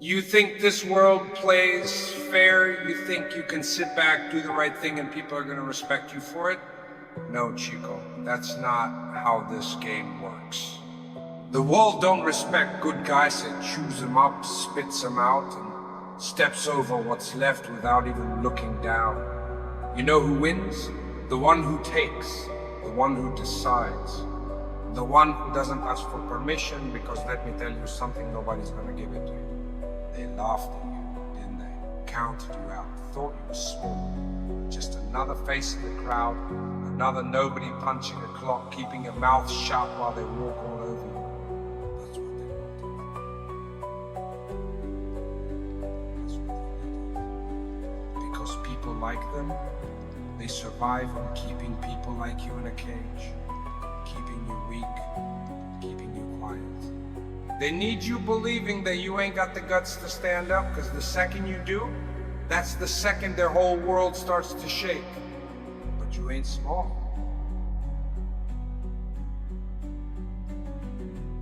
You think this world plays fair? You think you can sit back, do the right thing, and people are going to respect you for it? No, Chico, that's not how this game works. The world don't respect good guys that chews them up, spits them out, and steps over what's left without even looking down. You know who wins? The one who takes, the one who decides, the one who doesn't ask for permission, because let me tell you something, nobody's gonna give it to you. They laughed at you, didn't they? Counted you out, thought you were small. Just another face in the crowd, another nobody punching a clock, keeping your mouth shut while they walk all over you. That's what they wanted. That's what they did. Because people like them, they survive on keeping people like you in a cage, keeping you weak, keeping you quiet. They need you believing that you ain't got the guts to stand up, because the second you do, that's the second their whole world starts to shake. But you ain't small.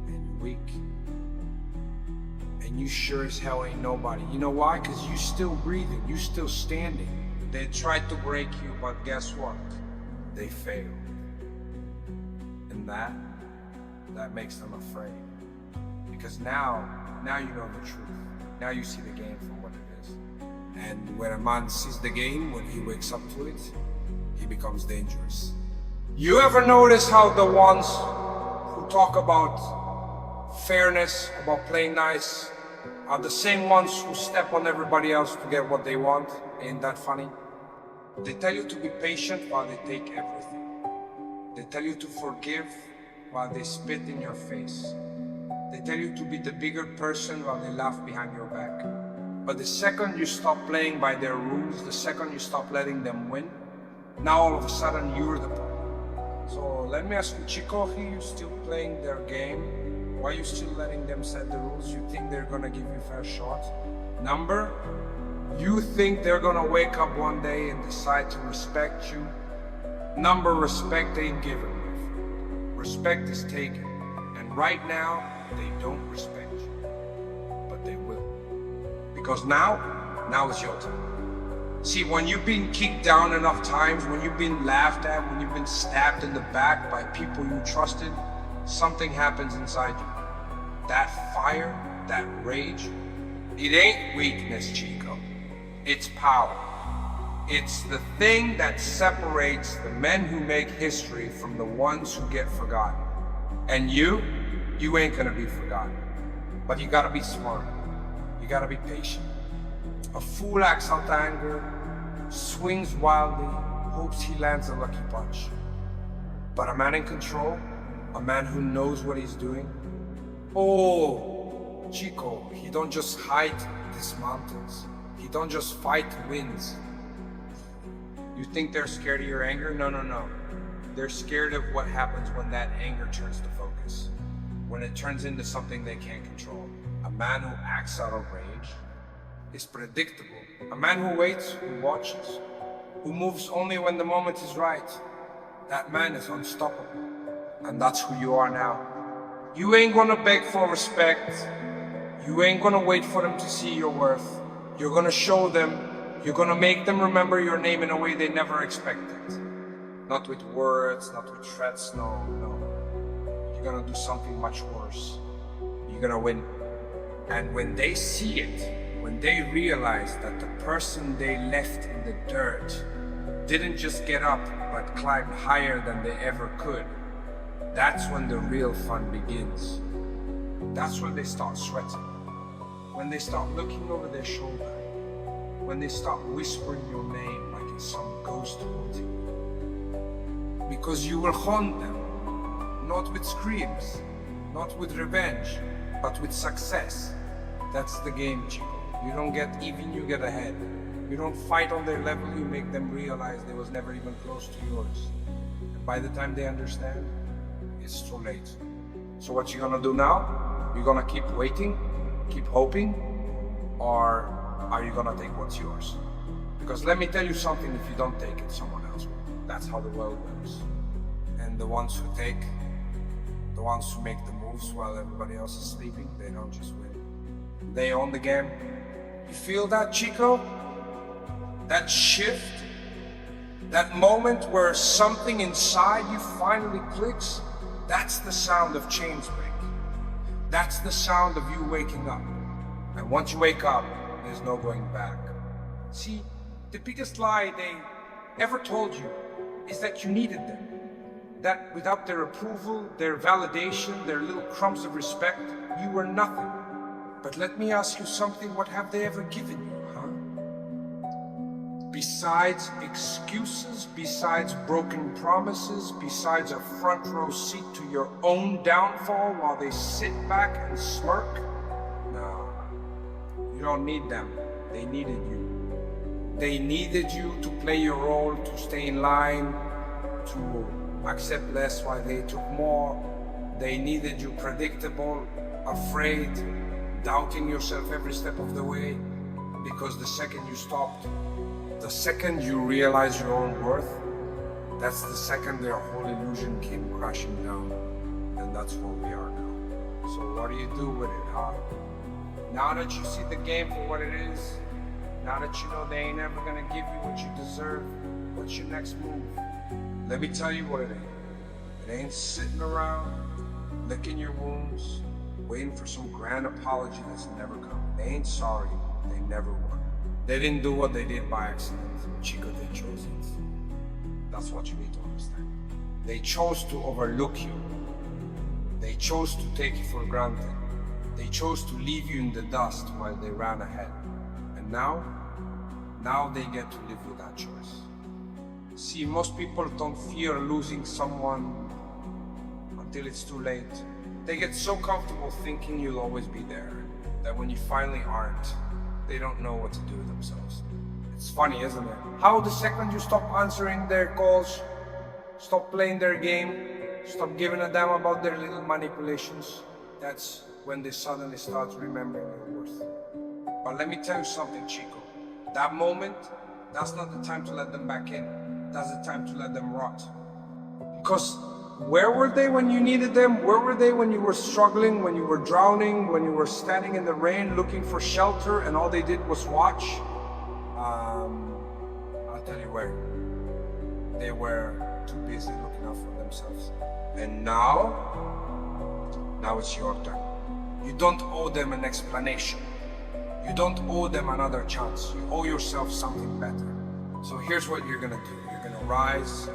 And you're weak. And you sure as hell ain't nobody. You know why? Because you still breathing, you still standing. They tried to break you, but guess what? They failed. And that makes them afraid. Because now you know the truth. Now you see the game for what it is. And when a man sees the game, when he wakes up to it, he becomes dangerous. You ever notice how the ones who talk about fairness, about playing nice, are the same ones who step on everybody else to get what they want? Ain't that funny? They tell you to be patient while they take everything. They tell you to forgive while they spit in your face. They tell you to be the bigger person while they laugh behind your back. But the second you stop playing by their rules, the second you stop letting them win, now all of a sudden you're the problem. So let me ask you, Chico, are you still playing their game? Why are you still letting them set the rules? You think they're gonna give you a fair shot? Number, you think they're gonna wake up one day and decide to respect you? Number, respect ain't given. Respect is taken. And right now, they don't respect you, but they will. Because now is your time. See, when you've been kicked down enough times, when you've been laughed at, when you've been stabbed in the back by people you trusted, something happens inside you. That fire, that rage, it ain't weakness, Chico. It's power. It's the thing that separates the men who make history from the ones who get forgotten. And you ain't gonna be forgotten. But you gotta be smart. You gotta be patient. A fool acts out anger, swings wildly, hopes he lands a lucky punch. But a man in control, a man who knows what he's doing, oh, Chico, he don't just hide these mountains. He don't just fight winds. You think they're scared of your anger? No. They're scared of what happens when that anger turns to focus. When it turns into something they can't control. A man who acts out of rage is predictable. A man who waits, who watches, who moves only when the moment is right. That man is unstoppable. And that's who you are now. You ain't gonna beg for respect. You ain't gonna wait for them to see your worth. You're gonna show them. You're gonna make them remember your name in a way they never expected. Not with words, not with threats, no. You're gonna do something much worse. You're gonna win. And when they see it, when they realize that the person they left in the dirt didn't just get up, but climbed higher than they ever could, that's when the real fun begins. That's when they start sweating. When they start looking over their shoulder. When they start whispering your name like it's some ghost haunting you. Because you will haunt them. Not with screams, not with revenge, but with success. That's the game, Chico. You don't get even, you get ahead. You don't fight on their level, you make them realize they was never even close to yours. And by the time they understand, it's too late. So what you gonna do now? You gonna keep waiting, keep hoping, or are you gonna take what's yours? Because let me tell you something, if you don't take it, someone else will. That's how the world works. And the ones who take, the ones who make the moves while everybody else is sleeping, they don't just win. They own the game. You feel that, Chico? That shift? That moment where something inside you finally clicks? That's the sound of chains breaking. That's the sound of you waking up. And once you wake up, there's no going back. See, the biggest lie they ever told you is that you needed them. That without their approval, their validation, their little crumbs of respect, you were nothing. But let me ask you something, what have they ever given you, huh? Besides excuses, besides broken promises, besides a front row seat to your own downfall while they sit back and smirk? No, you don't need them. They needed you. They needed you to play your role, to stay in line, to accept less while they took more. They needed you predictable, afraid, doubting yourself every step of the way, because the second you stopped, the second you realized your own worth, that's the second their whole illusion came crashing down. And that's where we are now. So what do you do with it, huh? Now that you see the game for what it is, now that you know they ain't ever gonna give you what you deserve, what's your next move? Let me tell you what it ain't. It ain't sitting around, licking your wounds, waiting for some grand apology that's never coming. They ain't sorry, they never were. They didn't do what they did by accident. Chico, they chose it. That's what you need to understand. They chose to overlook you. They chose to take you for granted. They chose to leave you in the dust while they ran ahead. And now they get to live with that choice. See, most people don't fear losing someone until it's too late. They get so comfortable thinking you'll always be there, that when you finally aren't, they don't know what to do with themselves. It's funny, isn't it? How the second you stop answering their calls, stop playing their game, stop giving a damn about their little manipulations, that's when they suddenly start remembering your worth. But let me tell you something, Chico. That moment, that's not the time to let them back in. That's the time to let them rot. Because where were they when you needed them? Where were they when you were struggling, when you were drowning, when you were standing in the rain looking for shelter and all they did was watch? I'll tell you where. They were too busy looking out for themselves. And now it's your turn. You don't owe them an explanation. You don't owe them another chance. You owe yourself something better. So here's what you're gonna do. You're gonna rise,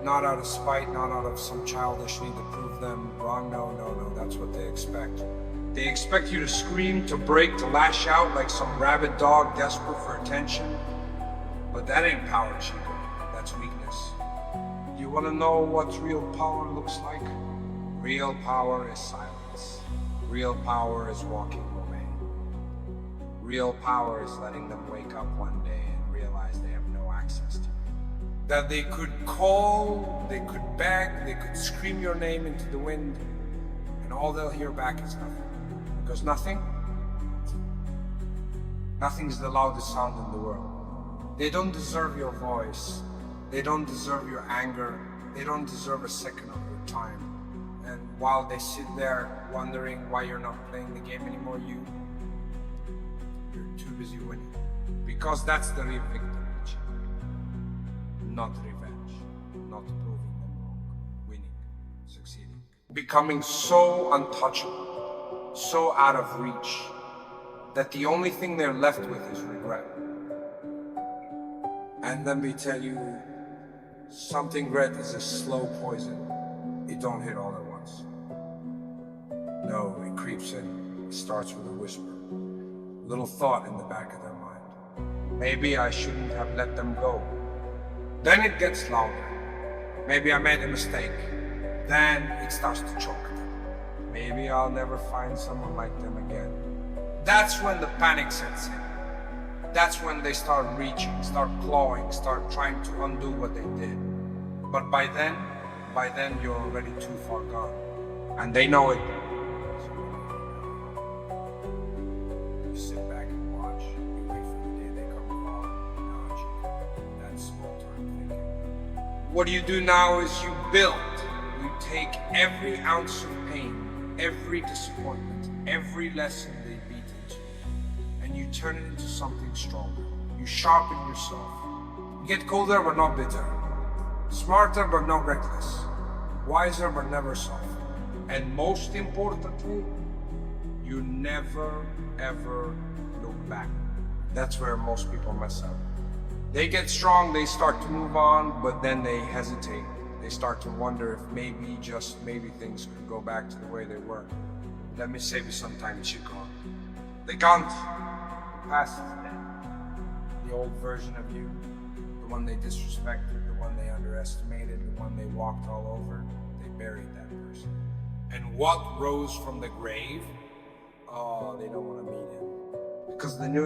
not out of spite, not out of some childish need to prove them wrong. No, that's what they expect. They expect you to scream, to break, to lash out like some rabid dog desperate for attention. But that ain't power, Chico. That's weakness. You wanna know what real power looks like? Real power is silence. Real power is walking away. Real power is letting them wake up one day and realize they have no access to you. That they could call, they could beg, they could scream your name into the wind, and all they'll hear back is nothing. Because nothing's the loudest sound in the world. They don't deserve your voice. They don't deserve your anger. They don't deserve a second of your time. And while they sit there wondering why you're not playing the game anymore, you're too busy winning. Because that's the real victory. Not revenge, not proving them wrong, winning, succeeding. Becoming so untouchable, so out of reach, that the only thing they're left with is regret. And let me tell you, something red is a slow poison. It don't hit all at once. No, it creeps in. It starts with a whisper. A little thought in the back of their mind. Maybe I shouldn't have let them go. Then it gets louder. Maybe I made a mistake. Then it starts to choke them. Maybe I'll never find someone like them again. That's when the panic sets in. That's when they start reaching, start clawing, start trying to undo what they did. But by then you're already too far gone. And they know it. You sit back and watch. You wait for the day they come along. Now, Chico, that's small-term thinking. What you do now is you build. You take every ounce of pain, every disappointment, every lesson they beat into and you turn it into something stronger. You sharpen yourself. You get colder but not bitter. Smarter but not reckless. Wiser but never soft. And most importantly, you never ever look back. That's where most people mess up. They get strong, they start to move on, but then they hesitate. They start to wonder if maybe, just maybe, things could go back to the way they were. Let me save you some time, Chico. They can't. The past is dead. The old version of you, the one they disrespected, the one they underestimated, the one they walked all over, they buried that person. And what rose from the grave? Oh, they don't want to meet him. Because the new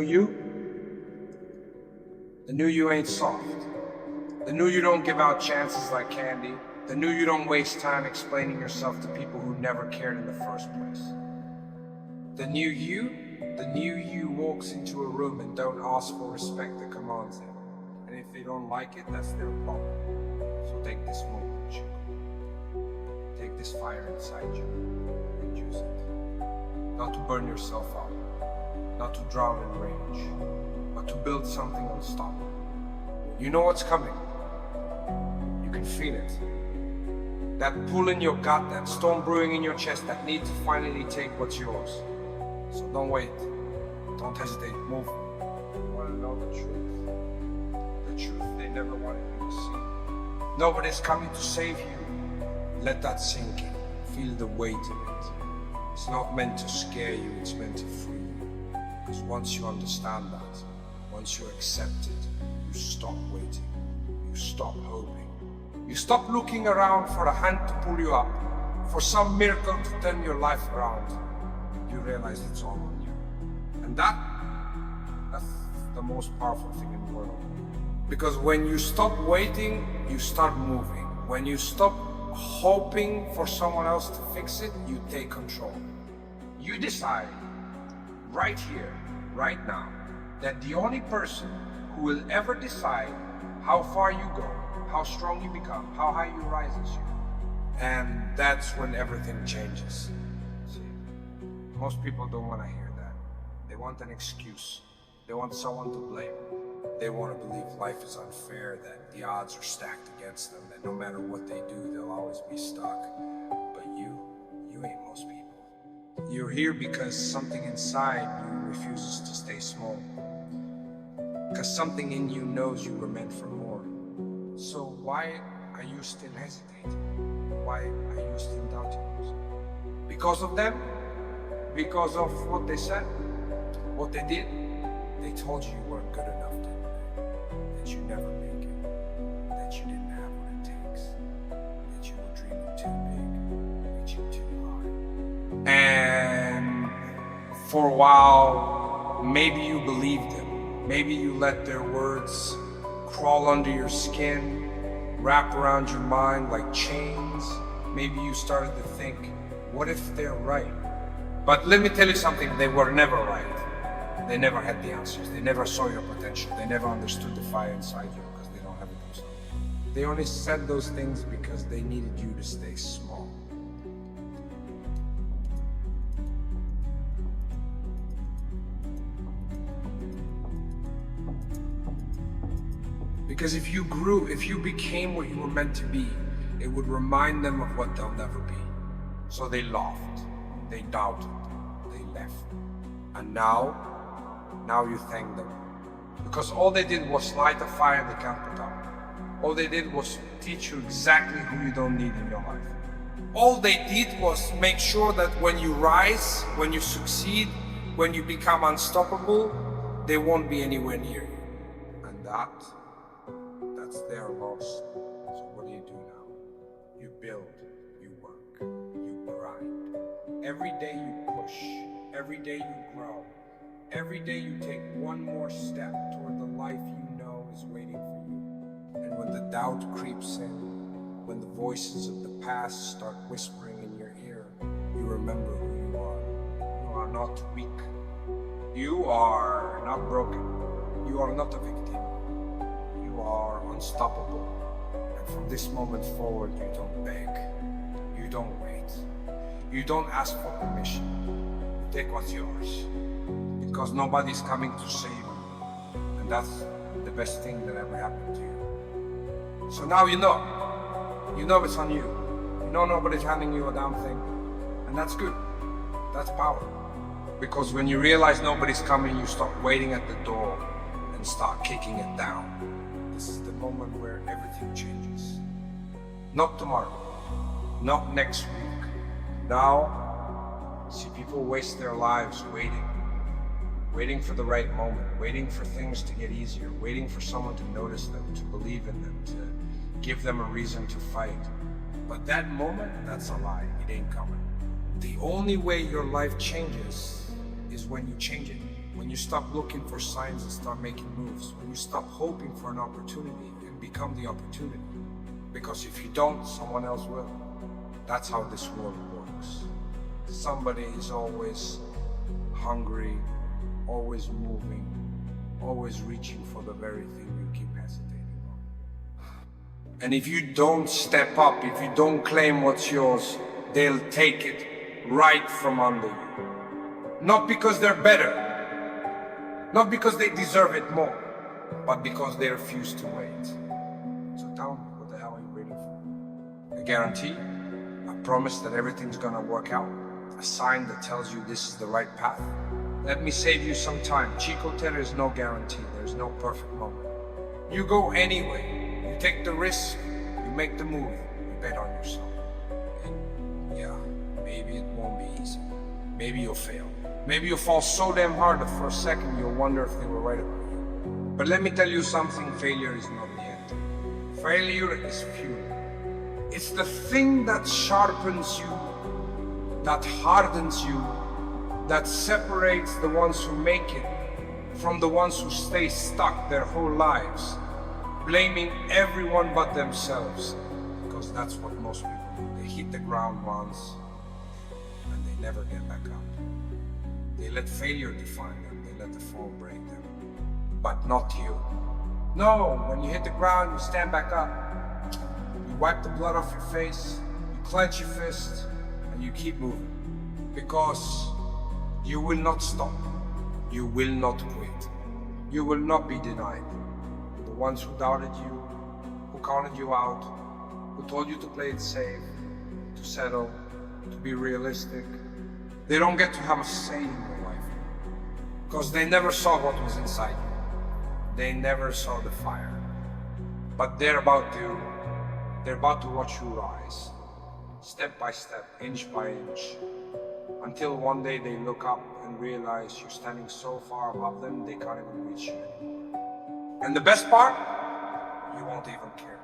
you ain't soft. The new you don't give out chances like candy. The new you don't waste time explaining yourself to people who never cared in the first place. The new you walks into a room and don't ask for respect that commands him. And if they don't like it, that's their problem. So take this moment, Chico. Take this fire inside you and use it. Not to burn yourself out, not to drown in rage, but to build something unstoppable. You know what's coming. You can feel it. That pull in your gut, that storm brewing in your chest, that need to finally take what's yours. So don't wait. Don't hesitate. Move. You want to know the truth. The truth they never wanted you to see. Nobody's coming to save you. Let that sink in. Feel the weight of it. It's not meant to scare you, it's meant to free you. Because once you understand that, once you accept it, you stop waiting. You stop hoping. You stop looking around for a hand to pull you up, for some miracle to turn your life around. You realize it's all on you. And that's the most powerful thing in the world. Because when you stop waiting, you start moving. When you stop hoping for someone else to fix it, you take control. You decide right here, right now, that the only person who will ever decide how far you go, how strong you become, how high you rise is you. And that's when everything changes. See, most people don't want to hear that. They want an excuse. They want someone to blame. They want to believe life is unfair, that the odds are stacked against them, that no matter what they do, they'll always be stuck. But you ain't most people. You're here because something inside you refuses to stay small. Because something in you knows you were meant for more. So why are you still hesitating? Why are you still doubting yourself? Because of them? Because of what they said? What they did? They told you you weren't good enough, didn't they? That you never make it. That you didn't have what it takes. That you were dreaming too big. That you're too hard. And for a while, maybe you believed them. Maybe you let their words crawl under your skin, wrap around your mind like chains. Maybe you started to think, what if they're right? But let me tell you something, they were never right. They never had the answers. They never saw your potential. They never understood the fire inside you because they don't have it themselves. They only said those things because they needed you to stay small. Because if you grew, if you became what you were meant to be, it would remind them of what they'll never be. So they laughed, they doubted, they left. And now you thank them. Because all they did was light a fire they can't put out. All they did was teach you exactly who you don't need in your life. All they did was make sure that when you rise, when you succeed, when you become unstoppable, they won't be anywhere near you. And that's their loss. So what do you do now? You build, you work, you grind. Every day you push, every day you grow. Every day you take one more step toward the life you know is waiting for you. And when the doubt creeps in, when the voices of the past start whispering in your ear, you remember who you are. You are not weak. You are not broken. You are not a victim. You are unstoppable. And from this moment forward, you don't beg. You don't wait. You don't ask for permission. You take what's yours. because nobody's coming to save you. And that's the best thing that ever happened to you. So now you know. You know it's on you. You know nobody's handing you a damn thing. And that's good. That's power. Because when you realize nobody's coming, you stop waiting at the door and start kicking it down. This is the moment where everything changes. Not tomorrow. Not next week. Now, see, people waste their lives waiting for the right moment, waiting for things to get easier, waiting for someone to notice them, to believe in them, to give them a reason to fight. But that moment, that's a lie. It ain't coming. The only way your life changes is when you change it. When you stop looking for signs and start making moves. When you stop hoping for an opportunity and become the opportunity. Because if you don't, someone else will. That's how this world works. Somebody is always hungry, always moving, always reaching for the very thing you keep hesitating on. And if you don't step up, if you don't claim what's yours, they'll take it right from under you. Not because they're better, not because they deserve it more, but because they refuse to wait. So tell me, what the hell are you waiting for? A guarantee? A promise that everything's gonna work out? A sign that tells you this is the right path? Let me save you some time. Chico, there is no guarantee. There's no perfect moment. You go anyway. You take the risk. You make the move. You bet on yourself. And yeah, maybe it won't be easy. Maybe you'll fail. Maybe you'll fall so damn hard that for a second you'll wonder if they were right about you. But let me tell you something, failure is not the end. Failure is fuel. It's the thing that sharpens you, that hardens you, that separates the ones who make it from the ones who stay stuck their whole lives, blaming everyone but themselves. Because that's what most people do. They hit the ground once and they never get back up. They let failure define them, they let the fall break them. But not you. No, when you hit the ground, you stand back up. You wipe the blood off your face, you clench your fist, and you keep moving. Because you will not stop. You will not quit. You will not be denied. The ones who doubted you, who counted you out, who told you to play it safe, to settle, to be realistic, they don't get to have a say in your life. Because they never saw what was inside you. They never saw the fire. But they're about to watch you rise. Step by step, inch by inch. Until one day they look up and realize you're standing so far above them, they can't even reach you anymore. And the best part? You won't even care.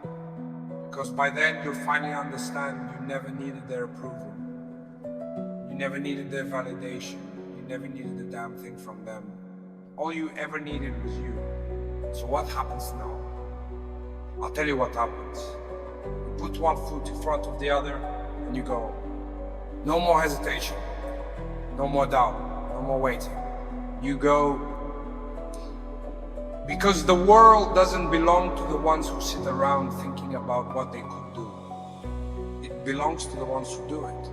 Because by then you'll finally understand you never needed their approval. You never needed their validation. You never needed a damn thing from them. All you ever needed was you. So what happens now? I'll tell you what happens. You put one foot in front of the other and you go. No more hesitation. No more doubt, no more waiting. You go, because the world doesn't belong to the ones who sit around thinking about what they could do. It belongs to the ones who do it.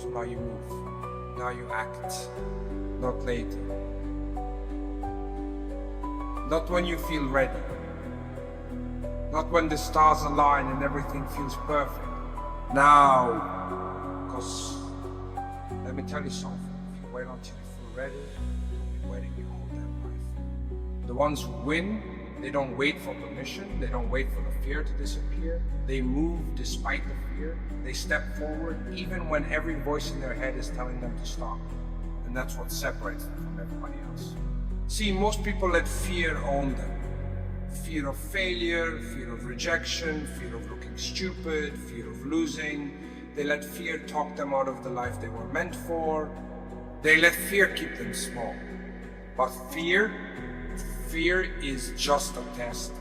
So now you move, now you act, not later. Not when you feel ready. Not when the stars align and everything feels perfect. Now, because let me tell you something. Wait until you feel ready, you'll be waiting your whole damn life. The ones who win, they don't wait for permission, they don't wait for the fear to disappear. They move despite the fear. They step forward even when every voice in their head is telling them to stop. And that's what separates them from everybody else. See, most people let fear own them. Fear of failure, fear of rejection, fear of looking stupid, fear of losing. They let fear talk them out of the life they were meant for. They let fear keep them small. But fear is just a test.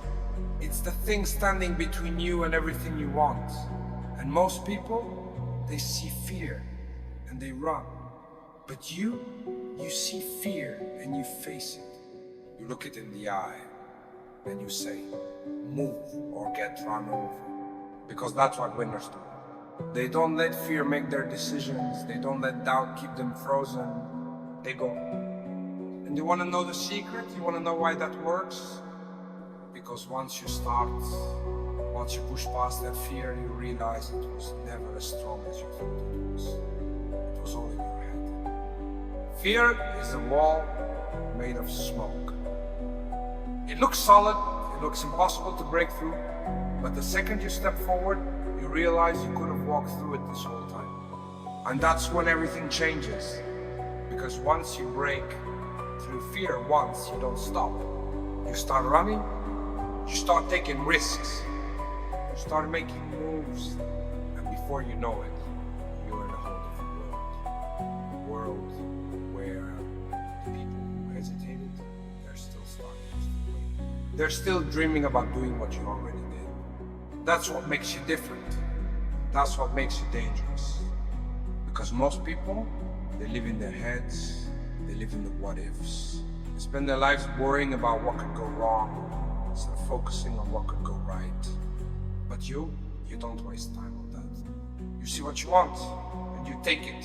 It's the thing standing between you and everything you want. And most people, they see fear and they run. But you see fear and you face it. You look it in the eye and you say, move or get run over. Because that's what winners do. They don't let fear make their decisions. They don't let doubt keep them frozen. They go. And And you want to know the secret? You want to know why that works? Because once you push past that fear, you realize it was never as strong as you thought it was. It was all in your head. Fear is a wall made of smoke. It looks solid, it looks impossible to break through, but the second you step forward, you realize you could have walked through it this whole time. And that's when everything changes. Because once you break through fear once, you don't stop. You start running, you start taking risks, you start making moves, and before you know it, you're in a whole different world. A world where the people who hesitated, they're still starting, still waiting. They're still dreaming about doing what you already did. That's what makes you different. That's what makes you dangerous. Because most people, they live in their heads, they live in the what ifs. They spend their lives worrying about what could go wrong instead of focusing on what could go right. But you don't waste time on that. You see what you want and you take it.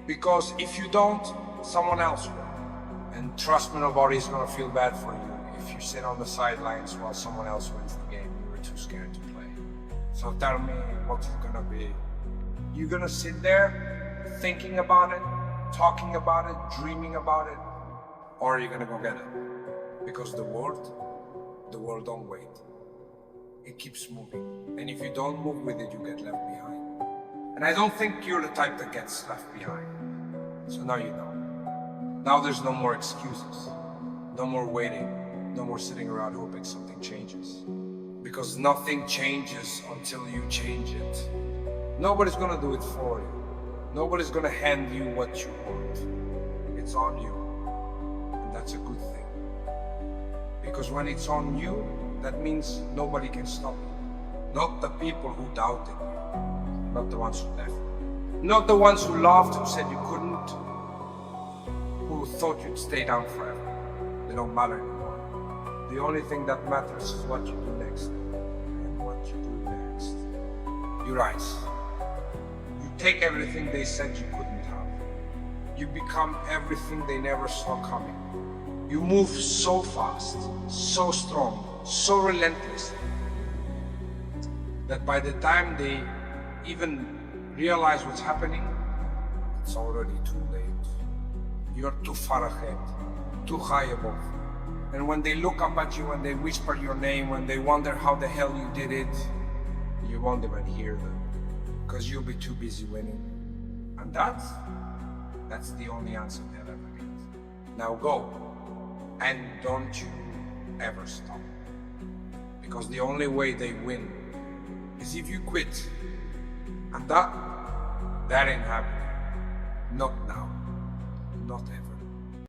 Because if you don't, someone else will. And trust me, nobody's gonna feel bad for you if you sit on the sidelines while someone else wins the game. You were too scared to play. So tell me what's it gonna be. You're gonna sit there thinking about it, talking about it, dreaming about it, or are you gonna go get it? Because the world don't wait. It keeps moving. And if you don't move with it, you get left behind. And I don't think you're the type that gets left behind. So now you know. Now there's no more excuses. No more waiting. No more sitting around hoping something changes. Because nothing changes until you change it. Nobody's gonna do it for you. Nobody's gonna hand you what you want. It's on you. And that's a good thing. Because when it's on you, that means nobody can stop you. Not the people who doubted you. Not the ones who left. Not the ones who laughed, who said you couldn't. Who thought you'd stay down forever. They don't matter anymore. The only thing that matters is what you do next. And what you do next. You rise. You take everything they said you couldn't have. You become everything they never saw coming. You move so fast, so strong, so relentlessly, that by the time they even realize what's happening, it's already too late. You're too far ahead, too high above. And when they look up at you and they whisper your name, when they wonder how the hell you did it, you won't even hear them, because you'll be too busy winning. And that's the only answer they'll ever get. Now go, and don't you ever stop. Because the only way they win is if you quit. And that ain't happening. Not now. Not ever.